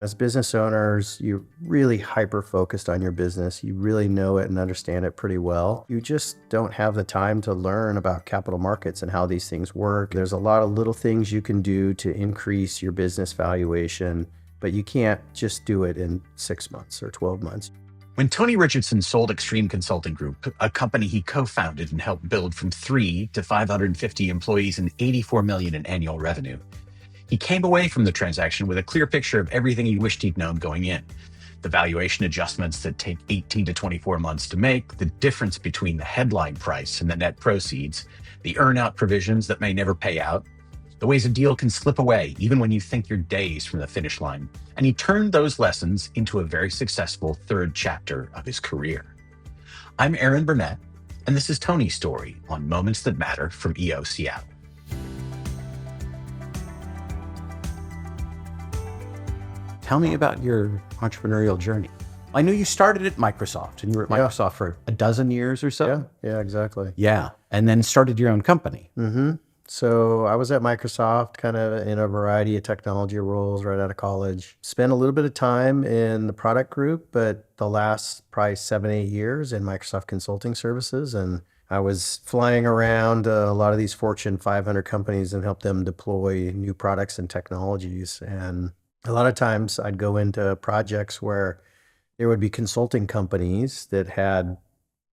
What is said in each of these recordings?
As business owners, you're really hyper focused on your business. You really know it and understand it pretty well. You just don't have the time to learn about capital markets and how these things work. There's a lot of little things you can do to increase your business valuation, but you can't just do it in 6 months or 12 months. When Tony Richardson sold Extreme Consulting Group, a company he co-founded and helped build from 3 to 550 employees and 84 million in annual revenue, he came away from the transaction with a clear picture of everything he wished he'd known going in. The valuation adjustments that take 18 to 24 months to make, the difference between the headline price and the net proceeds, the earn-out provisions that may never pay out, the ways a deal can slip away even when you think you're days from the finish line. And he turned those lessons into a very successful third chapter of his career. I'm Aaron Burnett, and this is Tony's story on Moments That Matter from EO Seattle. Tell me about your entrepreneurial journey. I know you started at Microsoft, and you were at Microsoft for a dozen years or so. Yeah, exactly. Yeah, and then started your own company. So I was at Microsoft kind of in a variety of technology roles right out of college. Spent a little bit of time in the product group, but the last probably 7-8 years in Microsoft Consulting Services. And I was flying around a lot of these Fortune 500 companies and help them deploy new products and technologies. And a lot of times I'd go into projects where there would be consulting companies that had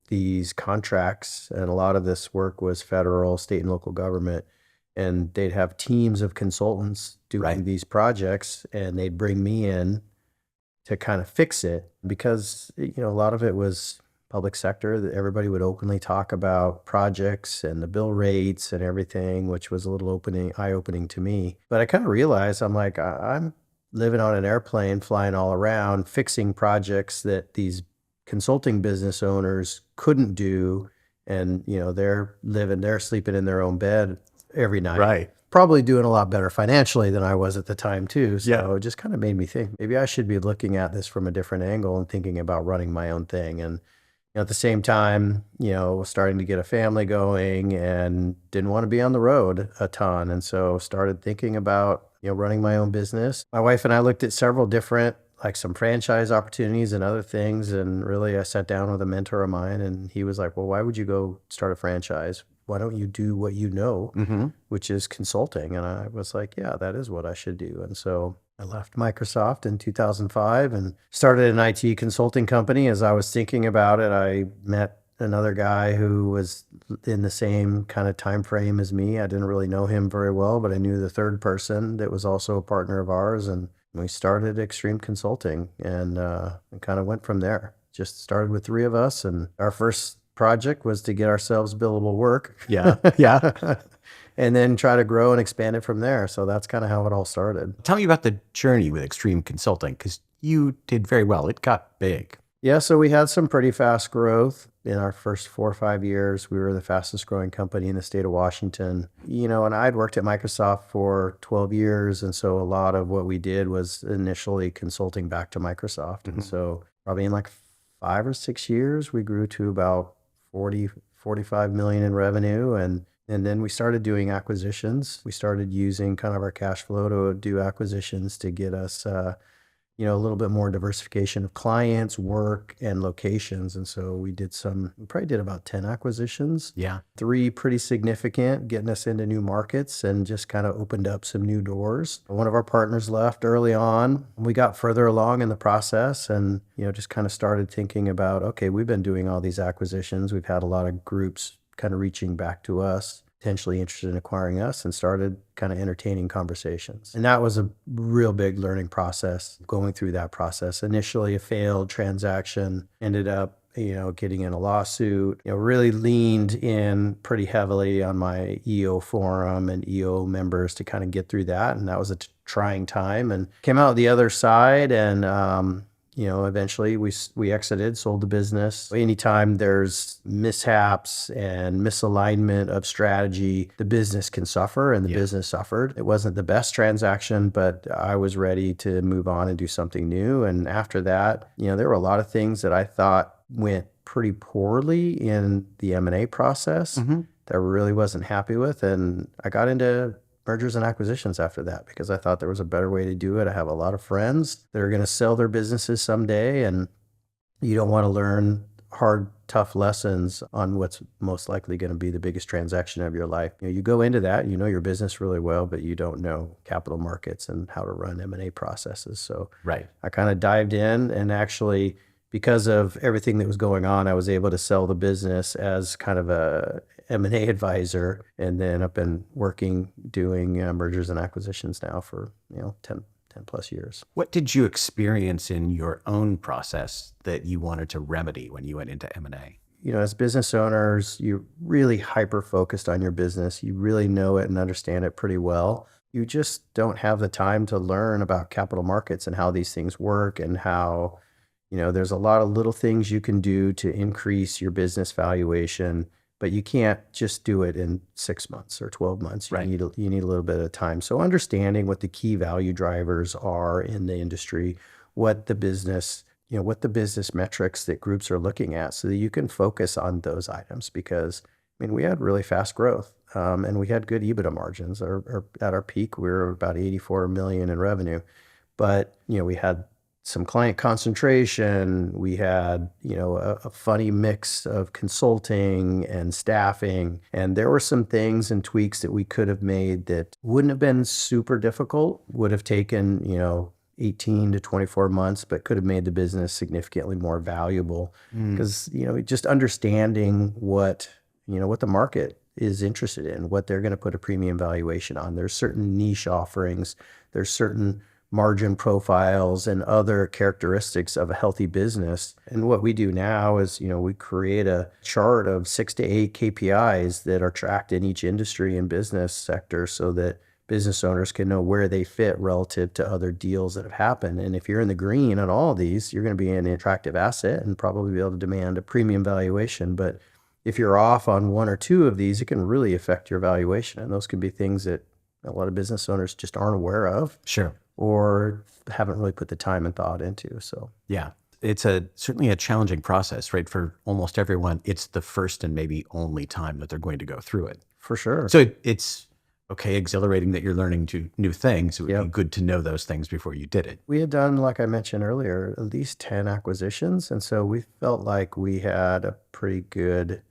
these contracts, and a lot of this work was federal, state, and local government, and they'd have teams of consultants doing these projects, and they'd bring me in to kind of fix it because, a lot of it was public sector, that everybody would openly talk about projects and the bill rates and everything, which was a little eye-opening to me. But I kind of realized, I'm like, I'm living on an airplane, flying all around, fixing projects that these consulting business owners couldn't do. And, they're sleeping in their own bed every night. Probably doing a lot better financially than I was at the time too. So it just kind of made me think maybe I should be looking at this from a different angle and thinking about running my own thing. And at the same time, starting to get a family going and didn't want to be on the road a ton. And so started thinking about, running my own business. My wife and I looked at several different, like some franchise opportunities and other things. And really I sat down with a mentor of mine and he was like, well, why would you go start a franchise? Why don't you do what you know, which is consulting? And I was like, yeah, that is what I should do. And so I left Microsoft in 2005 and started an IT consulting company. As I was thinking about it, I met another guy who was in the same kind of time frame as me. I didn't really know him very well, but I knew the third person that was also a partner of ours. And we started Extreme Consulting and kind of went from there. Just started with 3 of us. And our first project was to get ourselves billable work. Yeah. And then try to grow and expand it from there. So that's kind of how it all started. Tell me about the journey with Extreme Consulting, because you did very well. It got big. Yeah, so we had some pretty fast growth in our first 4 or 5 years. We were the fastest growing company in the state of Washington. And I'd worked at Microsoft for 12 years. And so a lot of what we did was initially consulting back to Microsoft. And so probably in like 5 or 6 years, we grew to about 45 million in revenue. And then we started doing acquisitions. We started using kind of our cash flow to do acquisitions to get us, a little bit more diversification of clients, work, and locations. And so we probably did about 10 acquisitions. Yeah. 3 pretty significant, getting us into new markets and just kind of opened up some new doors. One of our partners left early on. We got further along in the process and, just kind of started thinking about, okay, we've been doing all these acquisitions. We've had a lot of groups kind of reaching back to us, potentially interested in acquiring us, and started kind of entertaining conversations. And that was a real big learning process, going through that process. Initially a failed transaction, ended up, getting in a lawsuit, really leaned in pretty heavily on my EO forum and EO members to kind of get through that. And that was a trying time, and came out the other side and, eventually we exited, sold the business. Anytime there's mishaps and misalignment of strategy, the business can suffer, and the business suffered. It wasn't the best transaction, but I was ready to move on and do something new. And after that, there were a lot of things that I thought went pretty poorly in the M&A process that I really wasn't happy with. And I got into mergers and acquisitions after that because I thought there was a better way to do it. I have a lot of friends that are going to sell their businesses someday, and you don't want to learn hard, tough lessons on what's most likely going to be the biggest transaction of your life. You go into that, you know your business really well, but you don't know capital markets and how to run M&A processes. So Right. I kind of dived in, and actually, because of everything that was going on, I was able to sell the business as kind of a M&A advisor, and then I've been working doing mergers and acquisitions now for 10 plus years. What did you experience in your own process that you wanted to remedy when you went into M&A? As business owners, you're really hyper focused on your business. You really know it and understand it pretty well. You just don't have the time to learn about capital markets and how these things work, and how, there's a lot of little things you can do to increase your business valuation, but you can't just do it in 6 months or 12 months. You Right. need a little bit of time. So understanding what the key value drivers are in the industry, what the business metrics that groups are looking at, so that you can focus on those items. Because we had really fast growth, and we had good EBITDA margins. At our peak, we were about 84 million in revenue, but we had some client concentration. We had, a funny mix of consulting and staffing. And there were some things and tweaks that we could have made that wouldn't have been super difficult, would have taken, 18 to 24 months, but could have made the business significantly more valuable. Because, just understanding what the market is interested in, what they're going to put a premium valuation on. There's certain niche offerings, there's certain margin profiles and other characteristics of a healthy business. And what we do now is, we create a chart of 6 to 8 KPIs that are tracked in each industry and business sector, so that business owners can know where they fit relative to other deals that have happened. And if you're in the green on all of these, you're going to be an attractive asset and probably be able to demand a premium valuation. But if you're off on one or two of these, it can really affect your valuation. And those can be things that a lot of business owners just aren't aware of. Sure. Or haven't really put the time and thought into. So Yeah, it's certainly a challenging process, right? For almost everyone, it's the first and maybe only time that they're going to go through it. for sure. So it's okay, exhilarating that you're learning new things. It would be Yep. good to know those things before you did it. We had done, like I mentioned earlier, at least 10 acquisitions. And so we felt like we had a pretty good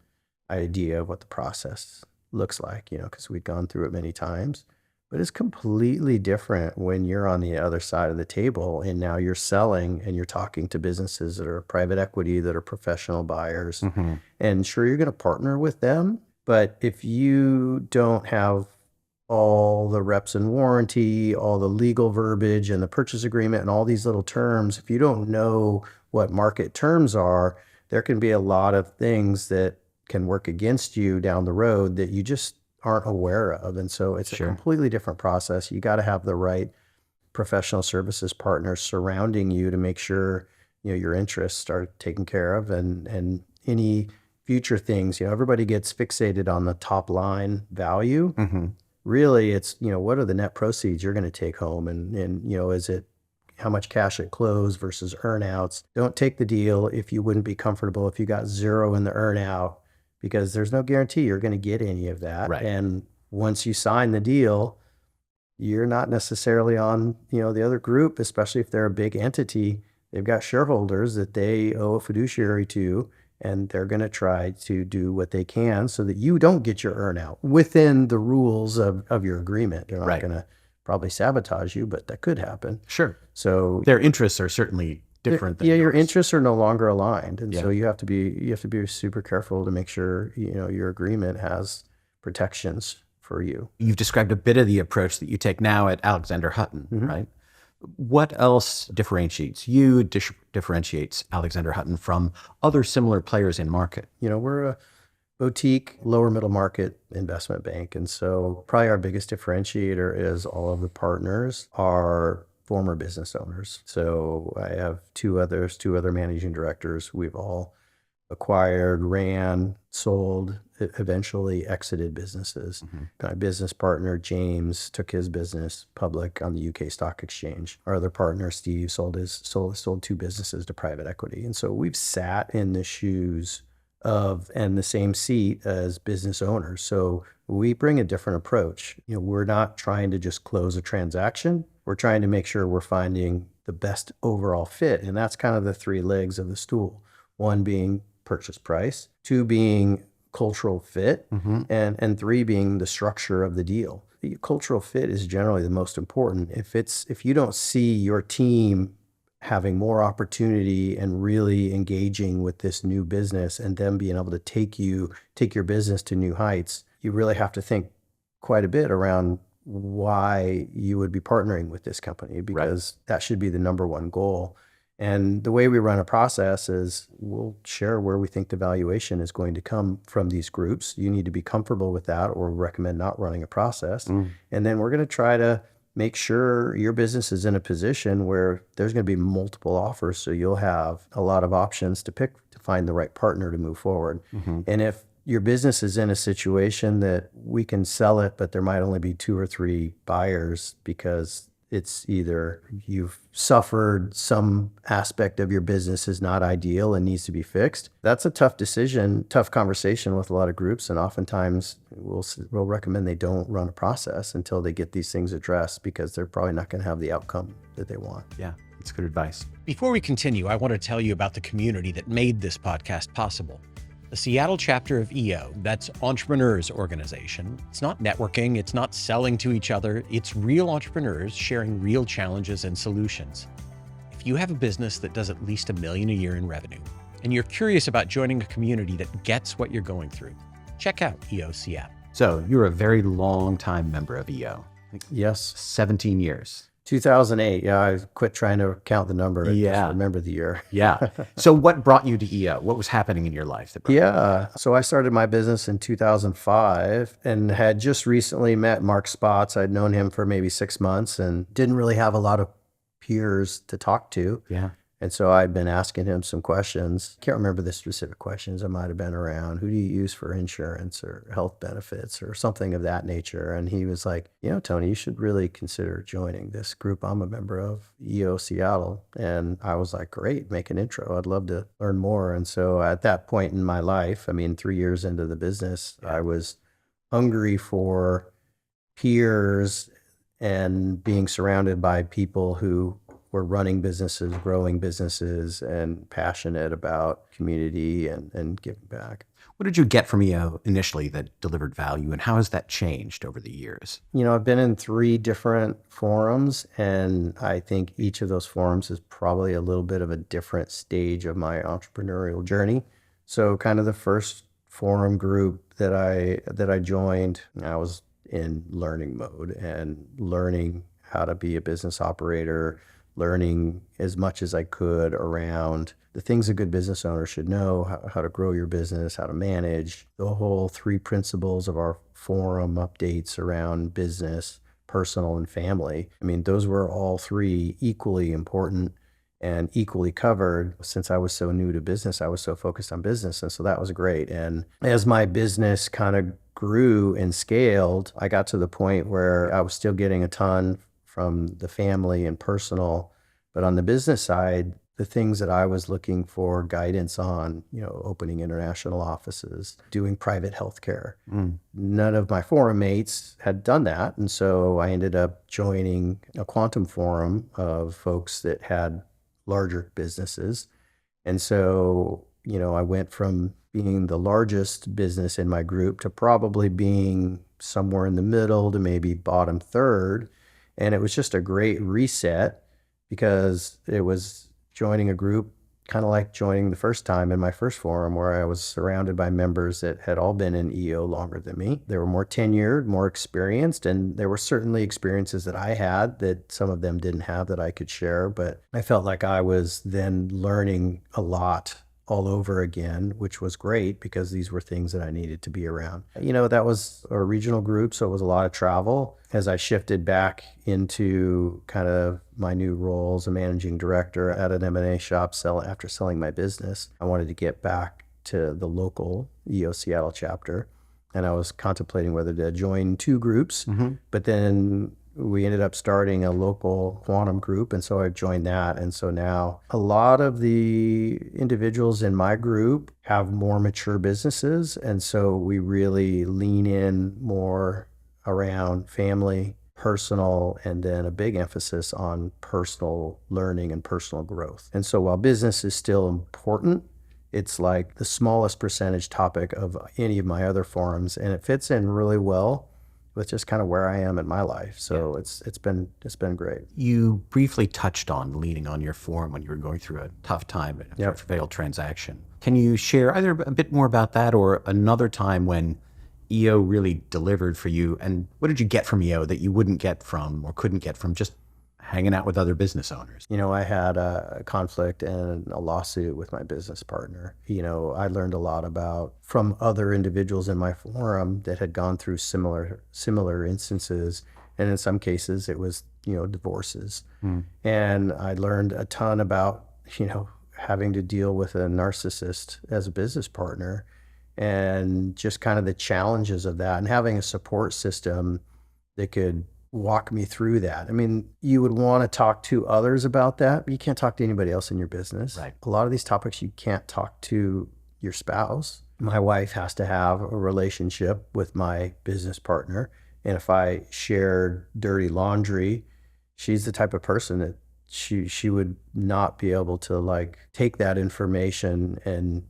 idea of what the process looks like, because we'd gone through it many times. But it's completely different when you're on the other side of the table and now you're selling and you're talking to businesses that are private equity, that are professional buyers. And sure, you're going to partner with them. But if you don't have all the reps and warranty, all the legal verbiage and the purchase agreement and all these little terms, if you don't know what market terms are, there can be a lot of things that can work against you down the road that you just aren't aware of. And so it's Sure. a completely different process. You got to have the right professional services partners surrounding you to make sure, your interests are taken care of, and any future things, everybody gets fixated on the top line value. Really, it's, what are the net proceeds you're going to take home? And is it how much cash at close versus earnouts? Don't take the deal if you wouldn't be comfortable if you got 0 in the earnout, because there's no guarantee you're going to get any of that. Right. And once you sign the deal, you're not necessarily on, the other group, especially if they're a big entity. They've got shareholders that they owe a fiduciary to, and they're going to try to do what they can so that you don't get your earnout within the rules of your agreement. They're not Right. going to probably sabotage you, but that could happen. Sure. So Their interests are certainly different than your yours. interests are no longer aligned, and Yeah. so you have to be super careful to make sure your agreement has protections for you. You've described a bit of the approach that you take now at Alexander Hutton, right? What else differentiates you, differentiates Alexander Hutton from other similar players in market? We're a boutique, lower middle market investment bank, and so probably our biggest differentiator is all of the partners are former business owners. So I have two other managing directors. We've all acquired, ran, sold, eventually exited businesses. My business partner, James, took his business public on the UK Stock Exchange. Our other partner, Steve, sold 2 businesses to private equity. And so we've sat in the shoes of, and the same seat as business owners. So We bring a different approach. We're not trying to just close a transaction. We're trying to make sure we're finding the best overall fit. And that's kind of the three legs of the stool. One being purchase price, two being cultural fit, and three being the structure of the deal. The cultural fit is generally the most important. If you don't see your team having more opportunity and really engaging with this new business and them being able to take your business to new heights, you really have to think quite a bit around why you would be partnering with this company, because that should be the number one goal. And the way we run a process is we'll share where we think the valuation is going to come from these groups. You need to be comfortable with that, or recommend not running a process. And then we're going to try to make sure your business is in a position where there's going to be multiple offers. So you'll have a lot of options to pick to find the right partner to move forward. And if your business is in a situation that we can sell it, but there might only be 2 or 3 buyers because it's either you've suffered, some aspect of your business is not ideal and needs to be fixed. That's a tough decision, tough conversation with a lot of groups. And oftentimes we'll recommend they don't run a process until they get these things addressed, because they're probably not going to have the outcome that they want. Yeah, that's good advice. Before we continue, I want to tell you about the community that made this podcast possible. The Seattle chapter of EO, that's Entrepreneurs Organization. It's not networking, it's not selling to each other, it's real entrepreneurs sharing real challenges and solutions. If you have a business that does at least $1 million a year in revenue, and you're curious about joining a community that gets what you're going through, check out EO Seattle. So you're a very long time member of EO. Yes. 17 years. 2008. Yeah, I quit trying to count the number. I just remember the year. Yeah. So what brought you to EO? What was happening in your life that brought you? So I started my business in 2005 and had just recently met Mark Spots. I'd known him for maybe 6 months and didn't really have a lot of peers to talk to. Yeah. And so I'd been asking him some questions. Can't remember the specific questions. I might have been around, who do you use for insurance or health benefits or something of that nature? And he was like, Tony, you should really consider joining this group I'm a member of, EO Seattle. And I was like, great, make an intro. I'd love to learn more. And so at that point in my life, 3 years into the business, I was hungry for peers and being surrounded by people who were running businesses, growing businesses, and passionate about community and giving back. What did you get from EO initially that delivered value, and how has that changed over the years? I've been in 3 different forums, and I think each of those forums is probably a little bit of a different stage of my entrepreneurial journey. So kind of the first forum group that I joined, I was in learning mode and learning how to be a business operator, learning as much as I could around the things a good business owner should know, how to grow your business, how to manage, the whole 3 principles of our forum updates around business, personal, and family. Those were all 3 equally important and equally covered. Since I was so new to business, I was so focused on business. And so that was great. And as my business kind of grew and scaled, I got to the point where I was still getting a ton from the family and personal, but on the business side, the things that I was looking for guidance on, opening international offices, doing private healthcare. None of my forum mates had done that. And so I ended up joining a quantum forum of folks that had larger businesses. And so, I went from being the largest business in my group to probably being somewhere in the middle to maybe bottom third. And it was just a great reset, because it was joining a group kind of like joining the first time in my first forum, where I was surrounded by members that had all been in EO longer than me. They were more tenured, more experienced, and there were certainly experiences that I had that some of them didn't have that I could share. But I felt like I was then learning a lot all over again, which was great, because these were things that I needed to be around. That was a regional group, so it was a lot of travel. As I shifted back into kind of my new role as a managing director at an M&A shop after selling my business, I wanted to get back to the local EO Seattle chapter. And I was contemplating whether to join 2 groups, but then we ended up starting a local quantum group. And so I joined that. And so now a lot of the individuals in my group have more mature businesses. And so we really lean in more around family, personal, and then a big emphasis on personal learning and personal growth. And so while business is still important, it's like the smallest percentage topic of any of my other forums, and it fits in really well with just kind of where I am in my life. So it's been great. You briefly touched on leaning on your forum when you were going through a tough time after a failed transaction. Can you share either a bit more about that or another time when EO really delivered for you? And what did you get from EO that you wouldn't get from or couldn't get from just hanging out with other business owners? You know, I had a conflict and a lawsuit with my business partner. You know, I learned a lot about from other individuals in my forum that had gone through similar instances. And in some cases it was, you know, divorces. And I learned a ton about, you know, having to deal with a narcissist as a business partner and just kind of the challenges of that and having a support system that could walk me through that. I mean, you would want to talk to others about that, but you can't talk to anybody else in your business. Right. A lot of these topics you can't talk to your spouse. My wife has to have a relationship with my business partner. And if I shared dirty laundry, she's the type of person that she would not be able to like take that information and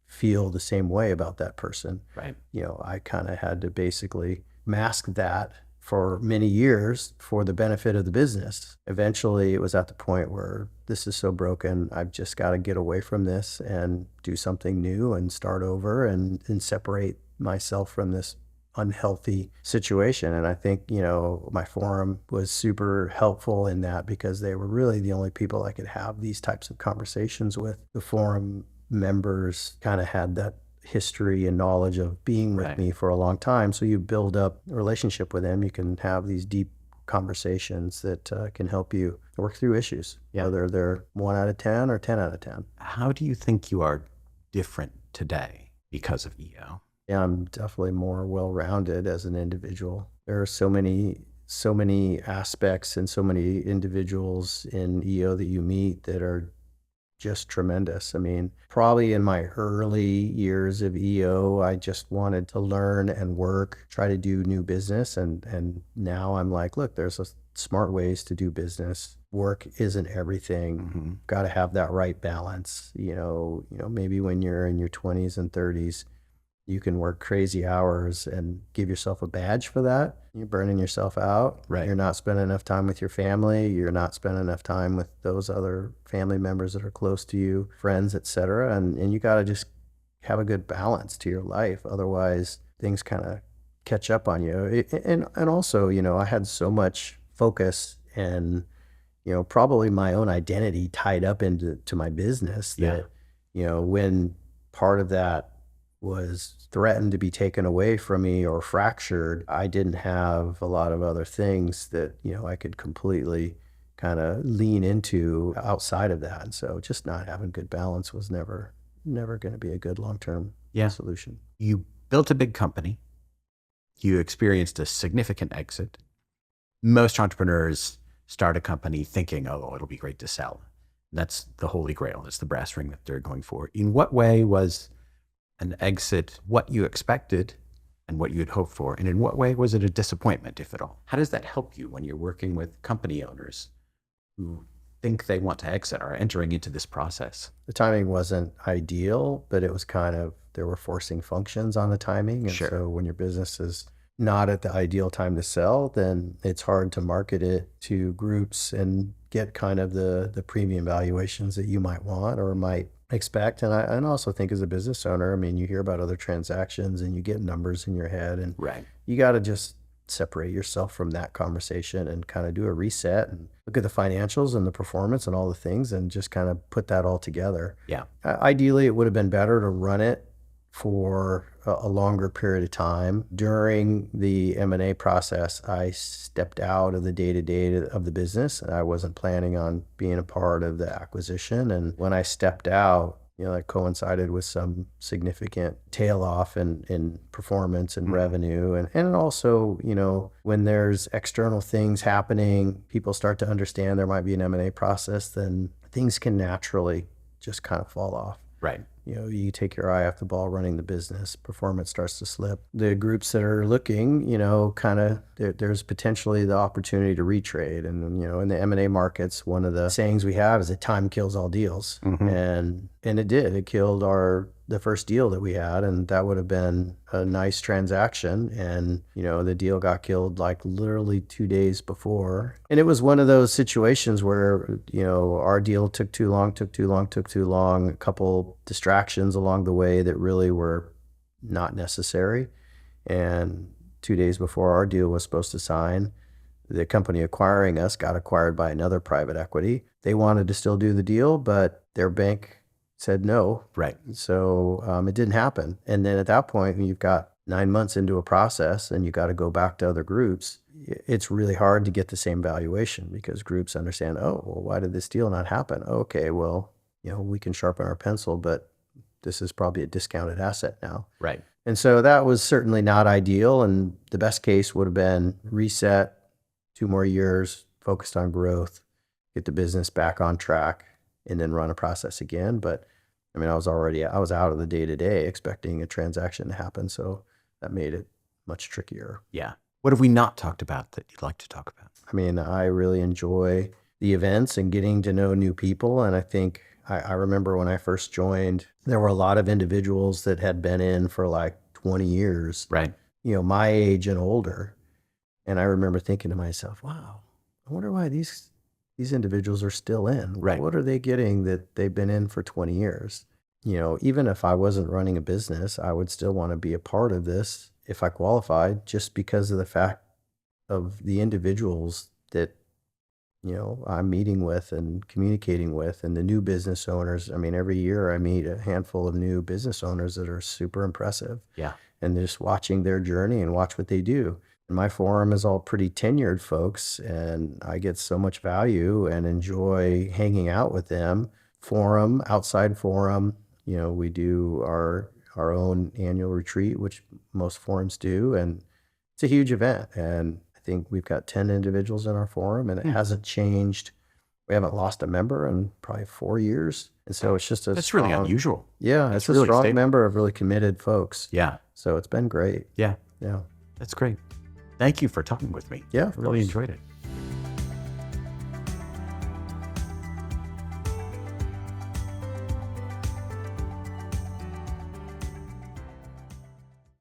feel the same way about that person. Right. You know, I kind of had to basically mask that for many years for the benefit of the business. Eventually it was at the point where this is so broken, I've just got to get away from this and do something new and start over and separate myself from this unhealthy situation. And I think, you know, my forum was super helpful in that because they were really the only people I could have these types of conversations with. The forum members kind of had that history and knowledge of being with me for a long time. So you build up a relationship with them. You can have these deep conversations that can help you work through issues, whether they're 1 out of 10 or 10 out of 10. How do you think you are different today because of EO? Yeah, I'm definitely more well-rounded as an individual. There are so many aspects and so many individuals in EO that you meet that are just tremendous. I mean, probably in my early years of EO, I just wanted to learn and work, try to do new business. And now I'm like, look, there's smart ways to do business. Work isn't everything. Got to have that right balance. You know, maybe when you're in your 20s and 30s, you can work crazy hours and give yourself a badge for that. You're burning yourself out. Right. You're not spending enough time with your family. You're not spending enough time with those other family members that are close to you, friends, etc. And you got to just have a good balance to your life. Otherwise, things kind of catch up on you. And also, you know, I had so much focus and, you know, probably my own identity tied up into my business that, you know, when part of that was threatened to be taken away from me or fractured, I didn't have a lot of other things that, you know, I could completely kind of lean into outside of that. And so just not having good balance was never going to be a good long-term solution. You built a big company. You experienced a significant exit. Most entrepreneurs start a company thinking, oh, it'll be great to sell. That's the holy grail. That's the brass ring that they're going for. In what way was an exit what you expected and what you had hoped for? And in what way was it a disappointment, if at all? How does that help you when you're working with company owners who think they want to exit or are entering into this process? The timing wasn't ideal, but it was kind of, there were forcing functions on the timing. And so when your business is not at the ideal time to sell, then it's hard to market it to groups and get kind of the premium valuations that you might want or might expect. And I also think as a business owner, I mean, you hear about other transactions and you get numbers in your head and you got to just separate yourself from that conversation and kind of do a reset and look at the financials and the performance and all the things and just kind of put that all together. Ideally, it would have been better to run it for a longer period of time. During the M&A process, I stepped out of the day-to-day of the business. I wasn't planning on being a part of the acquisition. And when I stepped out, that coincided with some significant tail off in performance and revenue. And also, when there's external things happening, people start to understand there might be an M&A process, then things can naturally just kind of fall off. Right. You take your eye off the ball running the business, performance starts to slip. The groups that are looking, there's potentially the opportunity to retrade. And, in the M&A markets, one of the sayings we have is that time kills all deals. And it did. It killed the first deal that we had, and that would have been a nice transaction. And, the deal got killed like literally 2 days before. And it was one of those situations where, our deal took too long, a couple distractions along the way that really were not necessary. And 2 days before our deal was supposed to sign, the company acquiring us got acquired by another private equity. They wanted to still do the deal, but their bank said no. Right. So it didn't happen. And then at that point, when you've got 9 months into a process and you got to go back to other groups, it's really hard to get the same valuation because groups understand, oh, well, why did this deal not happen? Okay, well, we can sharpen our pencil, but this is probably a discounted asset now. Right. And so that was certainly not ideal. And the best case would have been reset, 2 more years, focused on growth, get the business back on track, and then run a process again. But I was out of the day-to-day expecting a transaction to happen. So that made it much trickier. Yeah. What have we not talked about that you'd like to talk about? I really enjoy the events and getting to know new people. And I think I remember when I first joined, there were a lot of individuals that had been in for like 20 years, Right. My age and older. And I remember thinking to myself, wow, I wonder why these individuals are still in. Right. What are they getting that they've been in for 20 years? Even if I wasn't running a business, I would still want to be a part of this if I qualified, just because of the fact of the individuals that, I'm meeting with and communicating with, and the new business owners. Every year I meet a handful of new business owners that are super impressive. Yeah. And just watching their journey and watch what they do. My forum is all pretty tenured folks, and I get so much value and enjoy hanging out with them. Forum, outside forum, we do our own annual retreat, which most forums do, and it's a huge event. And I think we've got 10 individuals in our forum, and it hasn't changed. We haven't lost a member in probably 4 years. And so it's just That's really unusual. Yeah, That's it's a really strong stable. member of really committed folks. Yeah. So it's been great. Yeah. Yeah. That's great. Thank you for talking with me. Yeah, I really enjoyed it.